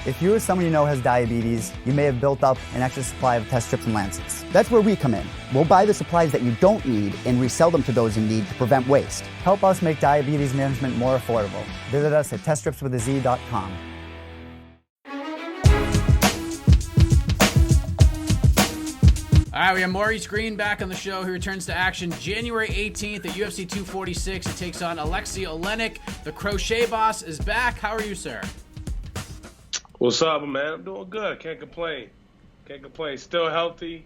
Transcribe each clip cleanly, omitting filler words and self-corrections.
If you or someone you know has diabetes, you may have built up an extra supply of test strips and lancets. That's where we come in. We'll buy the supplies that you don't need and resell them to those in need to prevent waste. Help us make diabetes management more affordable. Visit us at teststripswithaz.com. All right, we have Maurice Greene back on the show. He returns to action January 18th at UFC 246. He takes on Alexey Oleinik. The Crochet Boss is back. How are you, sir? What's up, man? I'm doing good. Can't complain. Still healthy.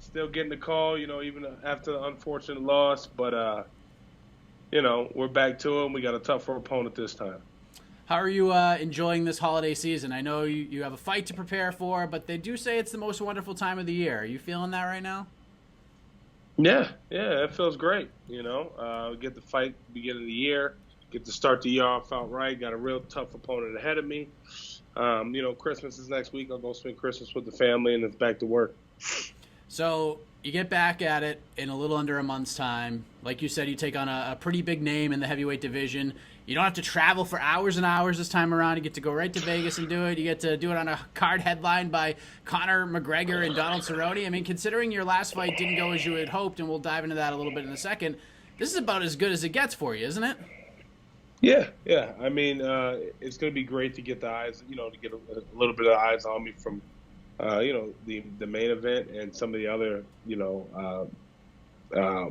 Still getting the call, even after the unfortunate loss. But, we're back to it, and we got a tougher opponent this time. How are you enjoying this holiday season? I know you have a fight to prepare for, but they do say it's the most wonderful time of the year. Are you feeling that right now? Yeah, it feels great. Get the fight beginning of the year, get to start the year off outright. Got a real tough opponent ahead of me. Christmas is next week. I'll go spend Christmas with the family, and it's back to work. So you get back at it in a little under a month's time. Like you said, you take on a pretty big name in the heavyweight division. You don't have to travel for hours and hours this time around. You get to go right to Vegas and do it. You get to do it on a card headlined by Conor McGregor and Donald Cerrone. I mean, considering your last fight didn't go as you had hoped, and we'll dive into that a little bit in a second, this is about as good as it gets for you, isn't it? Yeah. I mean, it's going to be great to get the eyes, to get a little bit of eyes on me from, the main event and some of the other,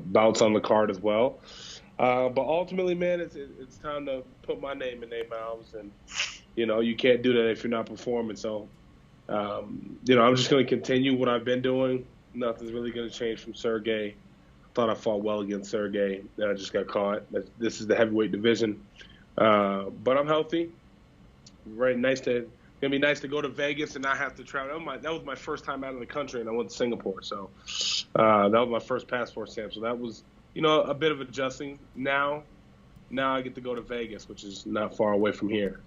bouts on the card as well. But ultimately, man, it's time to put my name in their mouths, and you can't do that if you're not performing. So, I'm just going to continue what I've been doing. Nothing's really going to change from Sergey. Thought I fought well against Sergey, then I just got caught. This is the heavyweight division, but I'm healthy. Right, gonna be nice to go to Vegas and not have to travel. That was my first time out of the country, and I went to Singapore, so that was my first passport stamp. So that was a bit of adjusting. Now I get to go to Vegas, which is not far away from here.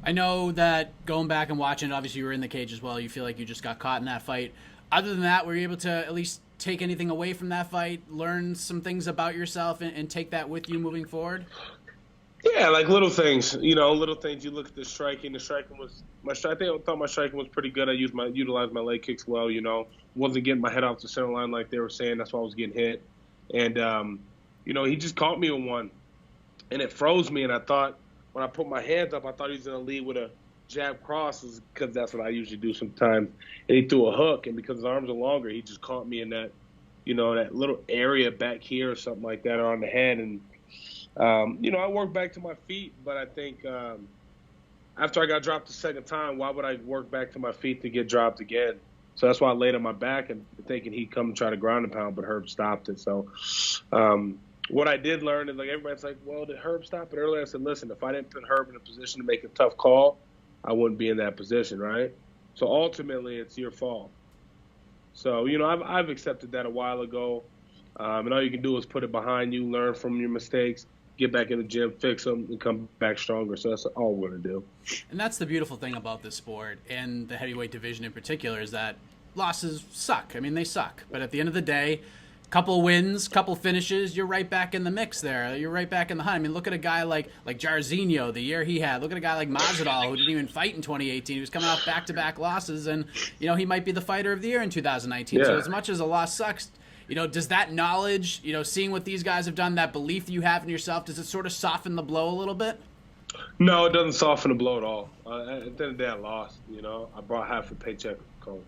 I know that going back and watching it, obviously you were in the cage as well. You feel like you just got caught in that fight. Other than that, were you able to at least take anything away from that fight, learn some things about yourself, and take that with you moving forward? Yeah, like little things. Little things. You look at the striking. The striking was I thought my striking was pretty good. I utilized my leg kicks well. Wasn't getting my head off the center line like they were saying. That's why I was getting hit. And he just caught me with one, and it froze me. And I thought when I put my hands up, I thought he was going to lead with a jab crosses, because that's what I usually do sometimes. And he threw a hook, and because his arms are longer, he just caught me in that, that little area back here or something like that, or on the head. And I worked back to my feet, but I think after I got dropped the second time, why would I work back to my feet to get dropped again? So that's why I laid on my back and thinking he'd come and try to ground and pound, but Herb stopped it. So what I did learn is, like, everybody's like, well, did Herb stop it earlier? I said, listen, if I didn't put Herb in a position to make a tough call, I wouldn't be in that position, right? So ultimately, it's your fault. So, I've accepted that a while ago. And all you can do is put it behind you, learn from your mistakes, get back in the gym, fix them, and come back stronger. So that's all we're going to do. And that's the beautiful thing about this sport, and the heavyweight division in particular, is that losses suck. I mean, they suck. But at the end of the day, couple wins, couple finishes, you're right back in the mix there. You're right back in the hunt. I mean, look at a guy like Jairzinho, the year he had. Look at a guy like Masvidal, who didn't even fight in 2018. He was coming off back-to-back losses, and, he might be the fighter of the year in 2019. Yeah. So as much as a loss sucks, does that knowledge, seeing what these guys have done, that belief that you have in yourself, does it sort of soften the blow a little bit? No, it doesn't soften the blow at all. At the end of the day, I lost. I brought half a paycheck home.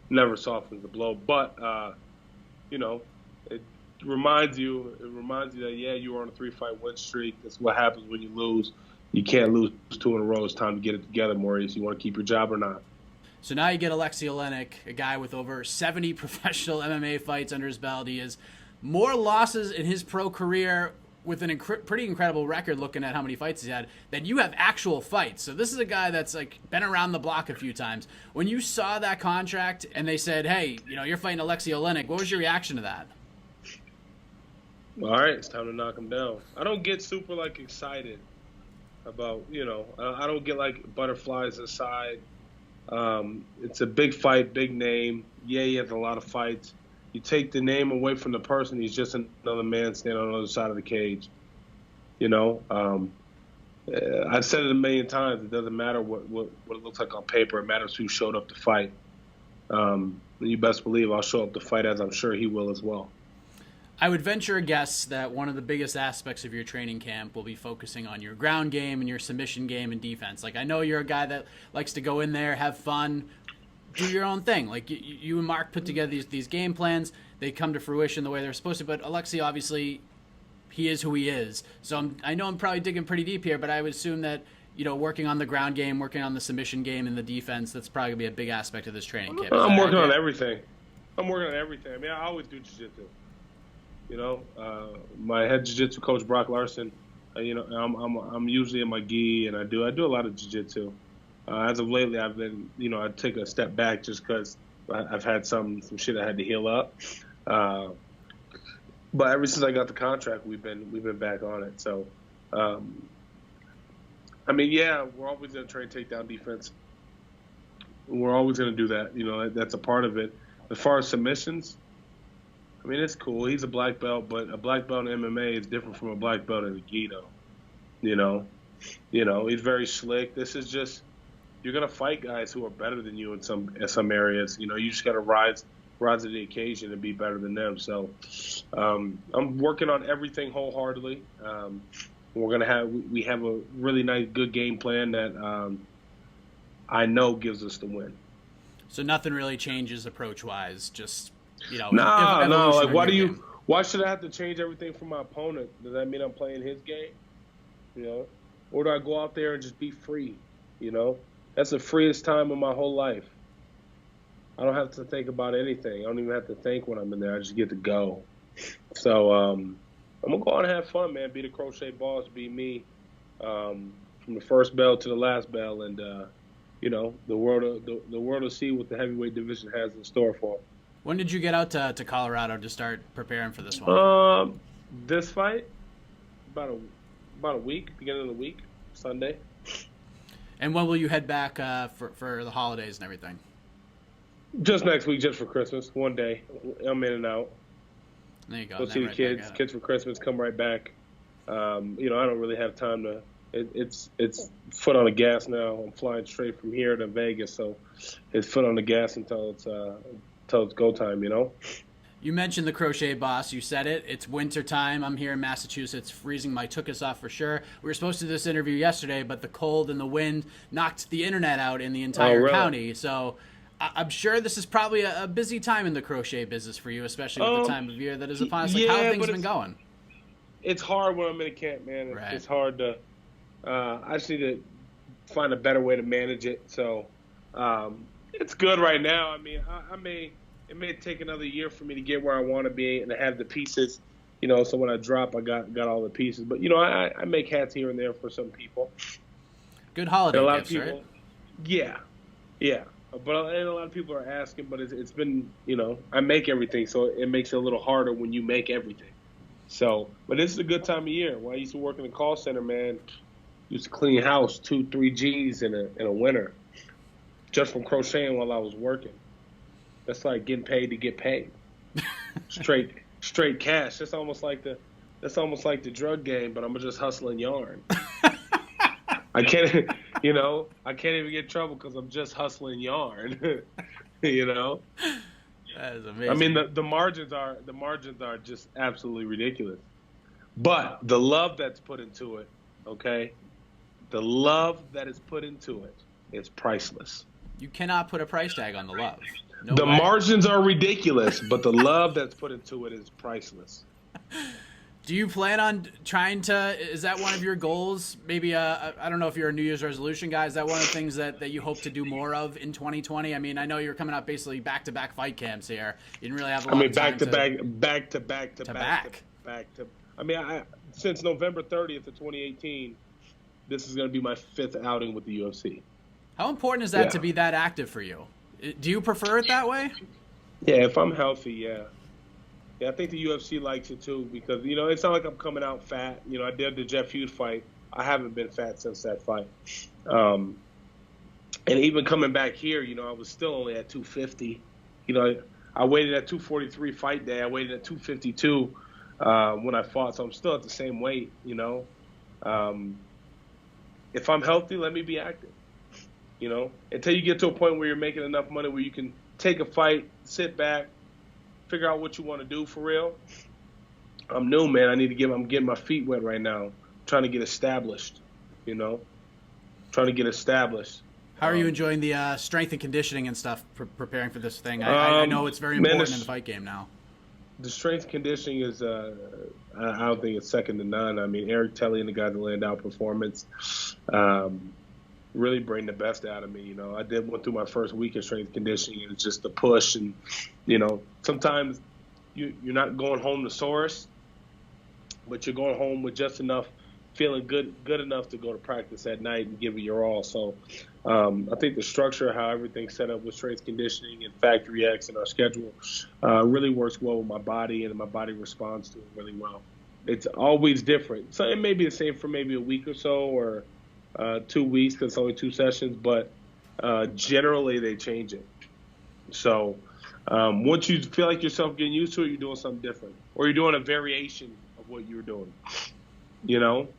Never softens the blow. But, it reminds you that, yeah, you were on a 3-fight win streak. That's what happens when you lose. You can't lose 2 in a row. It's time to get it together, Maurice. You want to keep your job or not? So now you get Alexey Oleinik, a guy with over 70 professional MMA fights under his belt. He has more losses in his pro career, with an pretty incredible record looking at how many fights he's had, than you have actual fights. So this is a guy that's been around the block a few times. When you saw that contract and they said, hey, you're fighting Alexey Oleinik, what was your reaction to that? All right, it's time to knock him down. I don't get super excited about, I don't get butterflies inside. It's a big fight, big name. Yeah, he has a lot of fights. You take the name away from the person, he's just another man standing on the other side of the cage. I've said it a million times. It doesn't matter what it looks like on paper. It matters who showed up to fight. You best believe I'll show up to fight, as I'm sure he will as well. I would venture a guess that one of the biggest aspects of your training camp will be focusing on your ground game and your submission game and defense. Like, I know you're a guy that likes to go in there, have fun, do your own thing. Like, you and Mark put together these game plans. They come to fruition the way they're supposed to. But Alexey, obviously, he is who he is. So I know I'm probably digging pretty deep here, but I would assume that, working on the ground game, working on the submission game and the defense, that's probably going to be a big aspect of this training camp. I'm working on everything. I mean, I always do jiu-jitsu. My head jiu-jitsu coach, Brock Larson, I'm usually in my gi, and I do a lot of jiu-jitsu. As of lately, I've been, I take a step back just because I've had some shit I had to heal up. But ever since I got the contract, we've been back on it. So, we're always going to try and take down defense. We're always going to do that. That's a part of it. As far as submissions, I mean, it's cool. He's a black belt, but a black belt in MMA is different from a black belt in the gi, though. He's very slick. This is just, you're gonna fight guys who are better than you in some areas. You just gotta rise to the occasion and be better than them. So, I'm working on everything wholeheartedly. We have a really nice, good game plan that I know gives us the win. So nothing really changes approach-wise, just. No. Like, why should I have to change everything for my opponent? Does that mean I'm playing his game? Or do I go out there and just be free? That's the freest time of my whole life. I don't have to think about anything. I don't even have to think when I'm in there. I just get to go. So I'm gonna go out and have fun, man. Be the Crochet Boss, be me, from the first bell to the last bell, and the world will see what the heavyweight division has in store for them. When did you get out to Colorado to start preparing for this one? This fight, about a week, beginning of the week, Sunday. And when will you head back for the holidays and everything? Just next week, just for Christmas. One day, I'm in and out. There you go. Go see the kids for Christmas. Come right back. I don't really have time to. It's foot on the gas now. I'm flying straight from here to Vegas, so it's foot on the gas until it's go time, You mentioned the Crochet Boss. You said it. It's winter time. I'm here in Massachusetts, freezing my tuchus off for sure. We were supposed to do this interview yesterday, but the cold and the wind knocked the internet out in the entire county. So I'm sure this is probably a busy time in the crochet business for you, especially with the time of year that is upon us. Like, how have things been going? It's hard when I'm in a camp, man. Right. It's hard to I just need to find a better way to manage it. So it's good right now. I mean, it may take another year for me to get where I want to be and to have the pieces, so when I drop, I got all the pieces. But, I make hats here and there for some people. Good holiday gifts, people, right? Yeah. But a lot of people are asking, but it's been, I make everything, so it makes it a little harder when you make everything. So, but this is a good time of year. When I used to work in the call center, man, used to clean house 2-3 G's in a winter, just from crocheting while I was working. That's like getting paid to get paid. Straight cash. That's almost like the drug game, but I'm just hustling yarn. I can't even get in trouble because I'm just hustling yarn. That is amazing. I mean, the margins are just absolutely ridiculous. But the love that's put into it, okay? The love that is put into it is priceless. You cannot put a price tag on the love. No the way. margins are ridiculous, but the love that's put into it is priceless. Do you plan on trying to, is that one of your goals? Maybe, I don't know if you're a New Year's resolution guy. Is that one of the things that you hope to do more of in 2020? I mean, I know you're coming out basically back-to-back fight camps here. You didn't really have a lot of time back to back. I mean, since November 30th of 2018, this is going to be my 5th outing with the UFC. How important is that to be that active for you? Do you prefer it that way? Yeah, if I'm healthy, yeah. Yeah, I think the UFC likes it too because, it's not like I'm coming out fat. I did the Jeff Hughes fight. I haven't been fat since that fight. And even coming back here, I was still only at 250. I waited at 243 fight day. I waited at 252 when I fought, so I'm still at the same weight, if I'm healthy, let me be active. You know, until you get to a point where you're making enough money where you can take a fight, sit back, figure out what you want to do for real. I'm new, man. I'm getting my feet wet right now, trying to get established. You know, trying to get established. How are you enjoying the strength and conditioning and stuff preparing for this thing? I know it's very important in the fight game now. The strength conditioning is, I don't think it's second to none. I mean, Eric Telly and the guys that Land Out Performance really bring the best out of me. You know, I went through my first week of strength conditioning, and it's just the push. And, you know, sometimes you're not going home the sorest, but you're going home with just enough, feeling good enough to go to practice at night and give it your all. So I think the structure, how everything's set up with strength conditioning and Factory X and our schedule really works well with my body, and my body responds to it really well. It's always different. So it may be the same for maybe a week or so or 2 weeks because it's only 2 sessions, but generally they change it. So once you feel like yourself getting used to it, you're doing something different, or you're doing a variation of what you were doing, you know?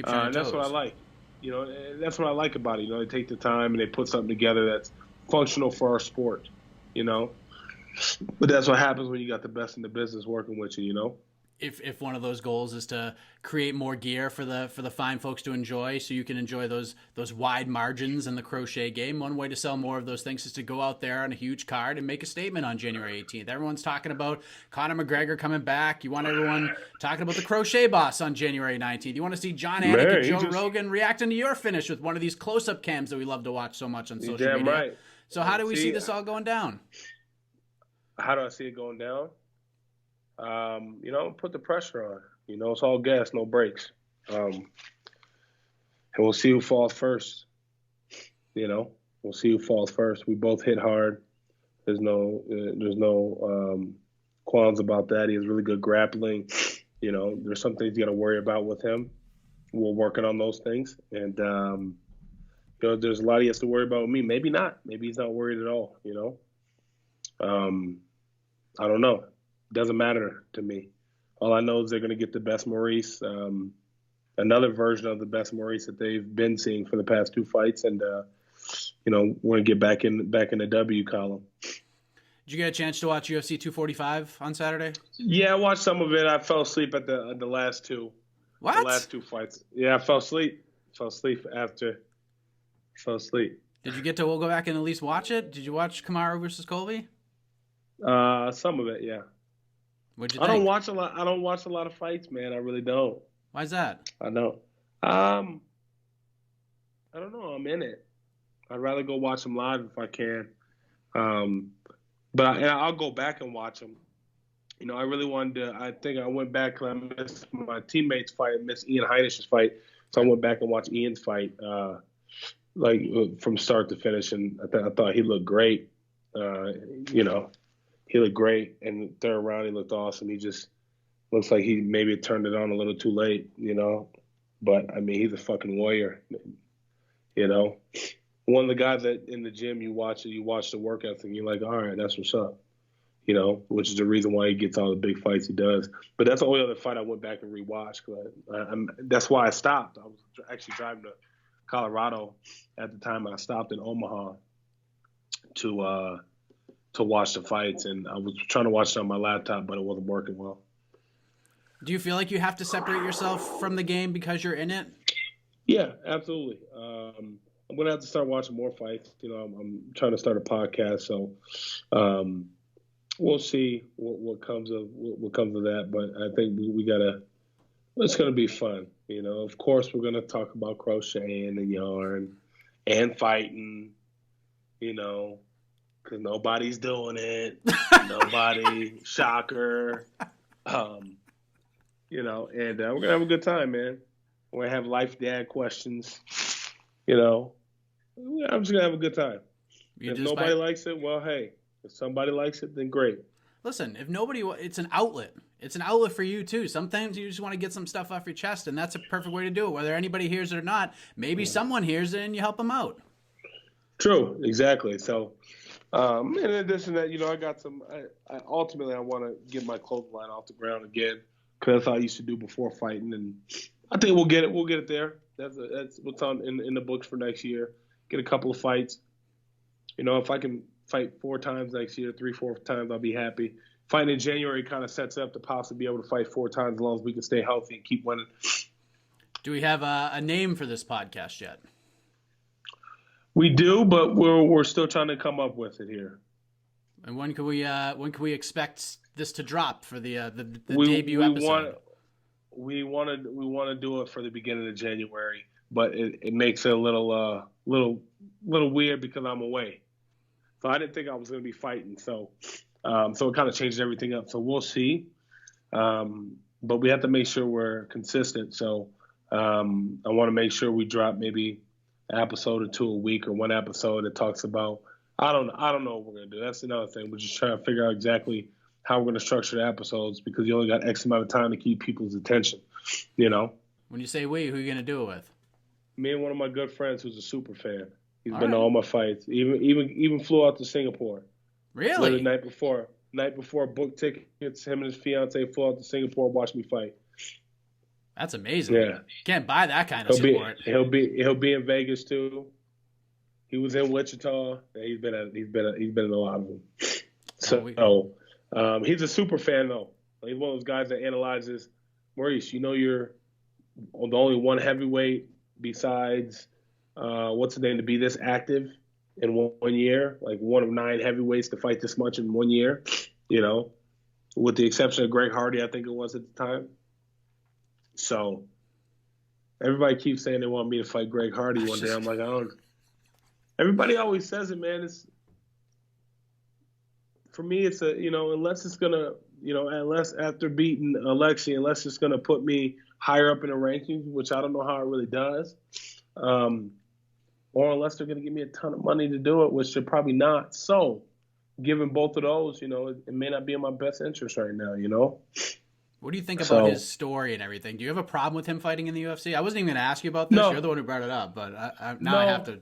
And that's what I like. You know, that's what I like about it. You know, they take the time and they put something together that's functional for our sport, you know? But that's what happens when you got the best in the business working with you, you know? If one of those goals is to create more gear for the fine folks to enjoy, so you can enjoy those wide margins in the crochet game, one way to sell more of those things is to go out there on a huge card and make a statement on January 18th. Everyone's talking about Conor McGregor coming back. You want everyone talking about the Crochet Boss on January 19th. You want to see John Anik and Joe Rogan reacting to your finish with one of these close-up cams that we love to watch so much on social media. Right. So how do we see this all going down? How do I see it going down? You know, put the pressure on. You know, it's all gas, no brakes. And we'll see who falls first. You know, we'll see who falls first. We both hit hard. There's no qualms about that. He has really good grappling. You know, there's some things you got to worry about with him. We're working on those things. And, you know, there's a lot he has to worry about with me. Maybe not. Maybe he's not worried at all, you know. I don't know. Doesn't matter to me. All I know is they're going to get the best Maurice, another version of the best Maurice that they've been seeing for the past 2 fights, and you know, we're going to get back in the W column. Did you get a chance to watch UFC 245 on Saturday? Yeah, I watched some of it. I fell asleep at the last 2. What? The last 2 fights. Yeah, I fell asleep. Fell asleep. Did you get to go back and at least watch it? Did you watch Kamaru versus Colby? Some of it, yeah. What'd you think? I don't watch a lot of fights, man. I really don't. Why's that? I don't. I don't know. I'm in it. I'd rather go watch them live if I can. But I'll go back and watch them. You know, I really wanted to. I think I went back because I missed my teammate's fight. I missed Ian Heinish's fight, so I went back and watched Ian's fight, like from start to finish, and I thought he looked great. You know. He looked great, and the third round he looked awesome. He just looks like he maybe turned it on a little too late, you know. But, I mean, he's a fucking warrior, you know. One of the guys that in the gym you watch the work ethic, and you're like, all right, that's what's up, you know, which is the reason why he gets all the big fights he does. But that's the only other fight I went back and rewatched. That's why I stopped. I was actually driving to Colorado at the time. I stopped in Omaha to watch the fights, and I was trying to watch it on my laptop, but it wasn't working well. Do you feel like you have to separate yourself from the game because you're in it? Yeah, absolutely. I'm going to have to start watching more fights. You know, I'm trying to start a podcast, so we'll see what comes of that. But I think we got to – it's going to be fun. You know, of course, we're going to talk about crocheting and yarn and fighting, you know, because nobody's doing it. Nobody. Shocker. You know, and we're going to have a good time, man. We're going to have life dad questions. You know, I'm just going to have a good time. If nobody likes it, well, hey. If somebody likes it, then great. Listen, if nobody, it's an outlet. It's an outlet for you, too. Sometimes you just want to get some stuff off your chest, and that's a perfect way to do it. Whether anybody hears it or not, maybe someone hears it and you help them out. True, exactly. So, in addition to that, you know, I got some. Ultimately, I want to get my clothing line off the ground again because that's how I used to do before fighting, and I think we'll get it. We'll get it there. That's what's on in the books for next year. Get a couple of fights. You know, if I can fight 4 times next year, 4 times, I'll be happy. Fighting in January kind of sets up to possibly be able to fight 4 times as long as we can stay healthy and keep winning. Do we have a name for this podcast yet? We do, but we're still trying to come up with it here. And when can we expect this to drop for the debut episode? We want to do it for the beginning of January, but it makes it a little weird because I'm away. So I didn't think I was going to be fighting, so it kind of changes everything up. So we'll see, but we have to make sure we're consistent. So I want to make sure we drop maybe an episode or 2 a week, or 1 episode that talks about. I don't know what we're going to do. That's another thing. We're just trying to figure out exactly how we're going to structure the episodes, because you only got X amount of time to keep people's attention, you know? When you say we, who are you going to do it with? Me and one of my good friends who's a super fan. He's been to all my fights. Even flew out to Singapore. Really? The night before, booked tickets. Him and his fiance flew out to Singapore, watched me fight. That's amazing. Yeah. You can't buy that kind of support. He'll be in Vegas too. He was in Wichita. Yeah, he's been in a lot of them. So he's a super fan though. He's one of those guys that analyzes. Maurice, you know you're the only one heavyweight besides what's the name to be this active in one year, like one of 9 heavyweights to fight this much in 1 year. You know, with the exception of Greg Hardy, I think it was at the time. So everybody keeps saying they want me to fight Greg Hardy one day. I'm like, I don't. Everybody always says it, man. It's for me. It's unless it's gonna, unless after beating Alexey, unless it's gonna put me higher up in the rankings, which I don't know how it really does, or unless they're gonna give me a ton of money to do it, which they're probably not. So, given both of those, it may not be in my best interest right now. What do you think about his story and everything? Do you have a problem with him fighting in the UFC? I wasn't even going to ask you about this. No. You're the one who brought it up, but I have to,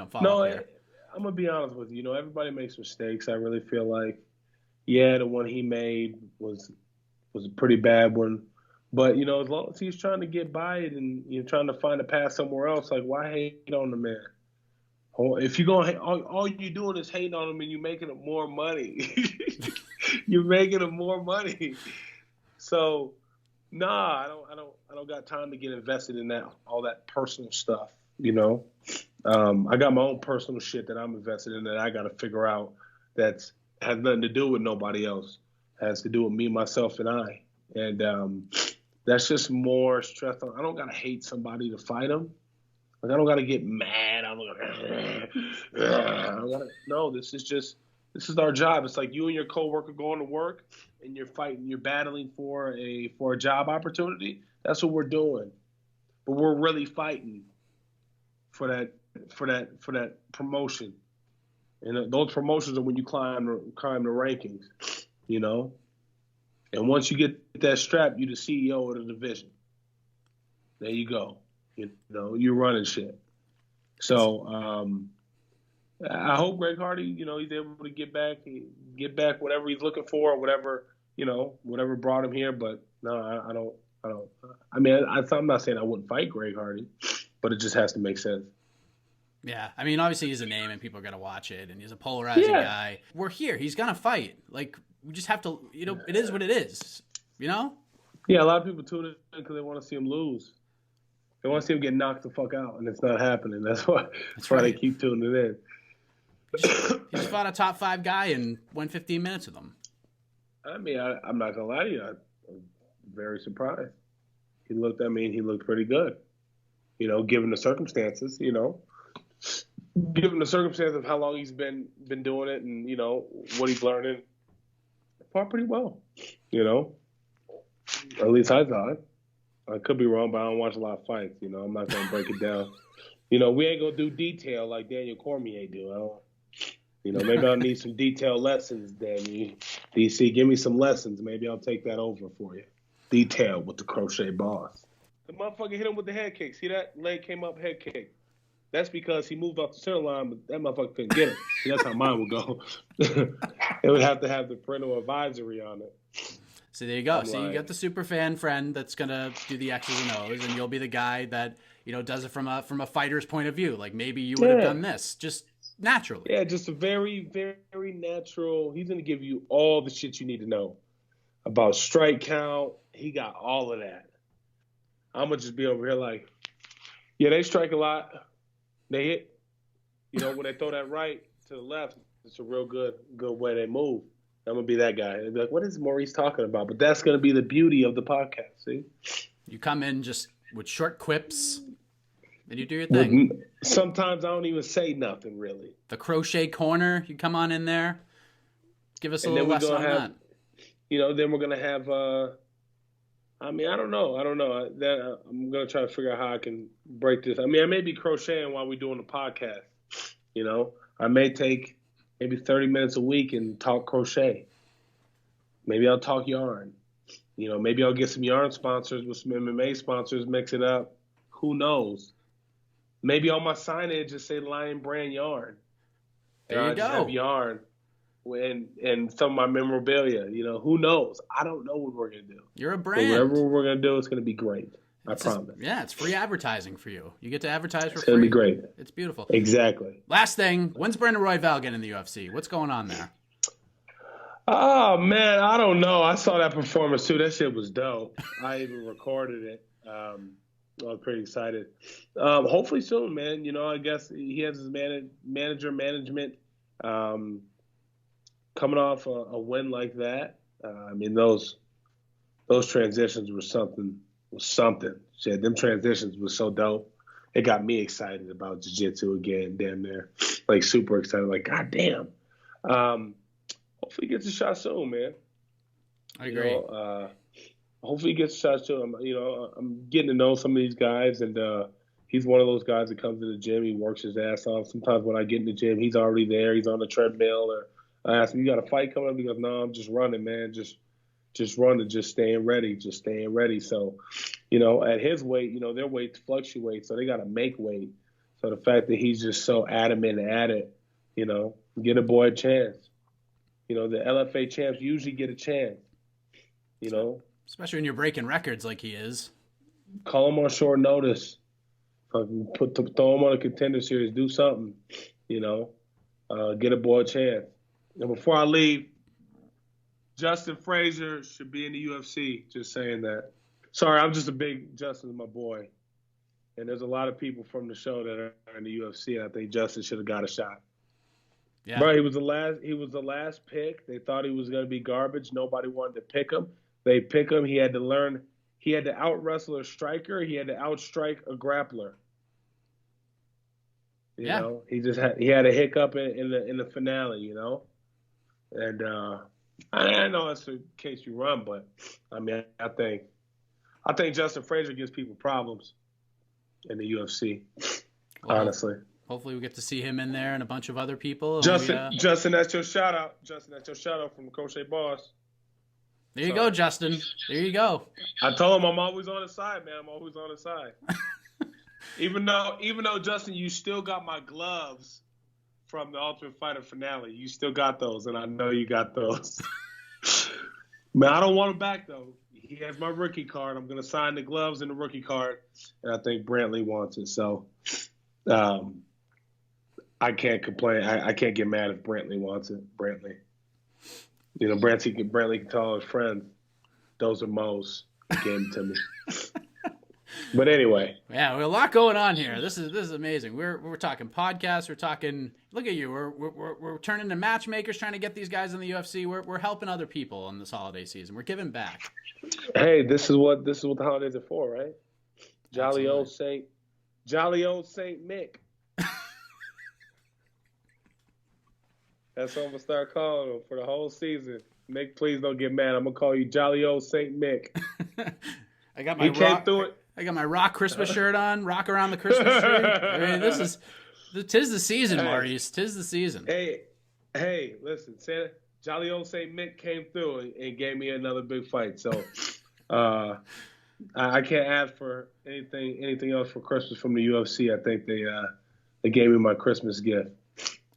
follow up there. I'm going to be honest with you. Everybody makes mistakes. I really feel like, the one he made was a pretty bad one. But, as long as he's trying to get by it and you're trying to find a path somewhere else, like, why hate on the man? If you're going, all you're doing is hating on him and you're making him more money. You're making him more money. So, I don't got time to get invested in all that personal stuff. I got my own personal shit that I'm invested in that I got to figure out has nothing to do with nobody else. It has to do with me, myself, and I. And that's just more stress. I don't got to hate somebody to fight them. Like, I don't got to get mad. No, this is our job. It's like you and your coworker going to work and you're fighting, you're battling for a job opportunity. That's what we're doing. But we're really fighting for that promotion. And those promotions are when you climb the rankings, And once you get that strap, you're the CEO of the division. There you go. You're running shit. So I hope Greg Hardy, he's able to get back whatever he's looking for, or whatever brought him here. But no, I don't. I mean, I'm not saying I wouldn't fight Greg Hardy, but it just has to make sense. Yeah, I mean, obviously he's a name and people are gonna watch it, and he's a polarizing guy. We're here. He's gonna fight. Like, we just have to. It is what it is. Yeah, a lot of people tune in because they want to see him lose. They want to see him get knocked the fuck out, and it's not happening. That's why they keep tuning in. He just fought a top 5 guy and went 15 minutes with him. I mean, I'm not gonna lie to you. I'm very surprised. He looked pretty good. Given the circumstances. Given the circumstance of how long he's been doing it, and what he's learning, fought pretty well. At least I thought. I could be wrong, but I don't watch a lot of fights. I'm not gonna break it down. We ain't gonna do detail like Daniel Cormier do. I don't. Maybe I'll need some detailed lessons, Danny. DC, give me some lessons. Maybe I'll take that over for you. Detail with the Crochet Boss. The motherfucker hit him with the head kick. See that? Leg came up, head kick. That's because he moved off the center line, but that motherfucker couldn't get him. See, that's how mine would go. It would have to have the parental advisory on it. So there you go. So you got the super fan friend that's going to do the X's and O's, and you'll be the guy that, does it from a fighter's point of view. Like maybe you would have done this just naturally. Yeah, just a very, very natural. He's going to give you all the shit you need to know about strike count. He got all of that. I'm going to just be over here like, yeah, they strike a lot. They hit. When they throw that right to the left, it's a real good way they move. I'm going to be that guy. And be like, what is Maurice talking about? But that's going to be the beauty of the podcast, see? You come in just with short quips, and you do your thing. Sometimes I don't even say nothing, really. The crochet corner, you come on in there. Give us a little lesson on that. Then we're going to have, I don't know. I'm going to try to figure out how I can break this. I may be crocheting while we're doing the podcast. I may take maybe 30 minutes a week and talk crochet. Maybe I'll talk yarn. Maybe I'll get some yarn sponsors with some MMA sponsors, mix it up. Who knows? Maybe on my signage just say Lion Brand Yarn. There you go. Just have yarn and some of my memorabilia. Who knows? I don't know what we're going to do. You're a brand. But whatever we're going to do, it's going to be great. I promise. It's free advertising for you. You get to advertise for free. It's going to be great. It's beautiful. Exactly. Last thing, when's Brandon Royval getting in the UFC? What's going on there? Oh, man, I don't know. I saw that performance, too. That shit was dope. I even recorded it. I was pretty excited. Hopefully soon, man. I guess he has his management coming off a win like that. Those transitions were something. Shit, them transitions was so dope. It got me excited about jiu-jitsu again, damn near. Like, super excited. Like, God damn. Hopefully he gets a shot soon, man. I agree. Hopefully he gets a shot soon. I'm getting to know some of these guys, and he's one of those guys that comes to the gym. He works his ass off. Sometimes when I get in the gym, he's already there. He's on the treadmill. Or I ask him, you got a fight coming up? He goes, no, I'm just running, man. Just running, just staying ready. So, at his weight, their weight fluctuates, so they got to make weight. So the fact that he's just so adamant at it, get a boy a chance. The LFA champs usually get a chance, Especially when you're breaking records like he is. Call him on short notice. Throw him on a contender series. Do something, get a boy a chance. And before I leave, Justin Frazier should be in the UFC. Just saying that. Sorry, I'm just a big Justin's my boy. And there's a lot of people from the show that are in the UFC, and I think Justin should have got a shot. Yeah. Bro, he was the last pick. They thought he was going to be garbage. Nobody wanted to pick him. They pick him. He had to out wrestle a striker. He had to outstrike a grappler. You know, he had a hiccup in the finale, And I know that's the case you run, but I think Justin Frazier gives people problems in the UFC. Well, honestly. Hopefully we get to see him in there and a bunch of other people. Justin, that's your shout out. Justin, that's your shout out from the Crochet Boss. There you go, Justin. There you go. I told him I'm always on his side, man. I'm always on his side. even though Justin, you still got my gloves from the Ultimate Fighter finale. You still got those, and I know you got those. Man, I don't want him back though. He has my rookie card. I'm gonna sign the gloves and the rookie card, and I think Brantley wants it. So, I can't complain. I can't get mad if Brantley wants it. Brantley. Brantley can tell his friends, those are Mo's. He gave them to me. But anyway. Yeah, we have a lot going on here. This is amazing. We're talking podcasts. We're talking. Look at you. We're turning to matchmakers, trying to get these guys in the UFC. We're helping other people in this holiday season. We're giving back. Hey, this is what the holidays are for, right? Jolly old Saint Mick. That's what I'm gonna start calling him for the whole season. Mick, please don't get mad. I'm gonna call you Jolly old Saint Mick. I got my rock Christmas shirt on. Rock around the Christmas tree. Tis the season, Maurice. Tis the season. Hey, listen, Santa, Jolly old Saint Mick came through and gave me another big fight. So I can't ask for anything else for Christmas from the UFC. I think they gave me my Christmas gift.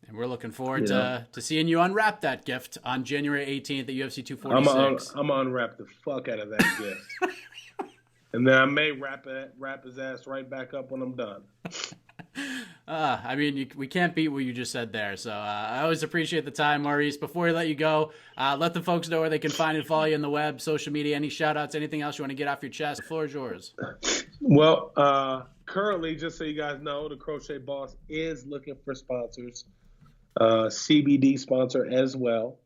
And we're looking forward to seeing you unwrap that gift on January 18th at UFC 246. I'm going to unwrap the fuck out of that gift. and then I may wrap his ass right back up when I'm done. I mean, we can't beat what you just said there. So I always appreciate the time, Maurice. Before we let you go, let the folks know where they can find and follow you on the web, social media, any shout outs, anything else you want to get off your chest. The floor is yours. Well, currently, just so you guys know, the Crochet Boss is looking for sponsors, CBD sponsor as well.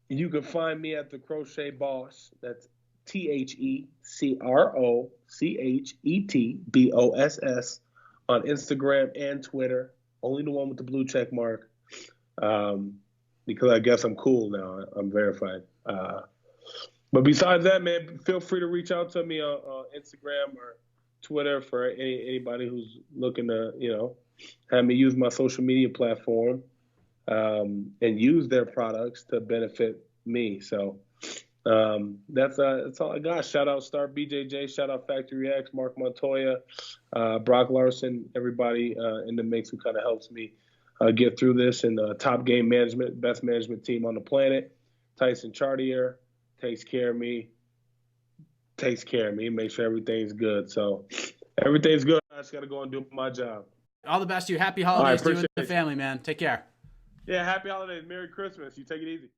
You can find me at the Crochet Boss. That's TheCrochetBoss on Instagram and Twitter. Only the one with the blue check mark, because I guess I'm cool now. I'm verified. But besides that, man, feel free to reach out to me on Instagram or Twitter for anybody who's looking to, have me use my social media platform and use their products to benefit me. So that's all I got. Shout out Start BJJ, shout out Factory X, Mark Montoya, Brock Larson, everybody in the mix who kind of helps me get through this, and Top Game Management, best management team on the planet. Tyson Chartier takes care of me, make sure everything's good. So everything's good. I just got to go and do my job. All the best to you. Happy holidays to you and the family, man. Take care. Yeah, happy holidays. Merry Christmas. You take it easy.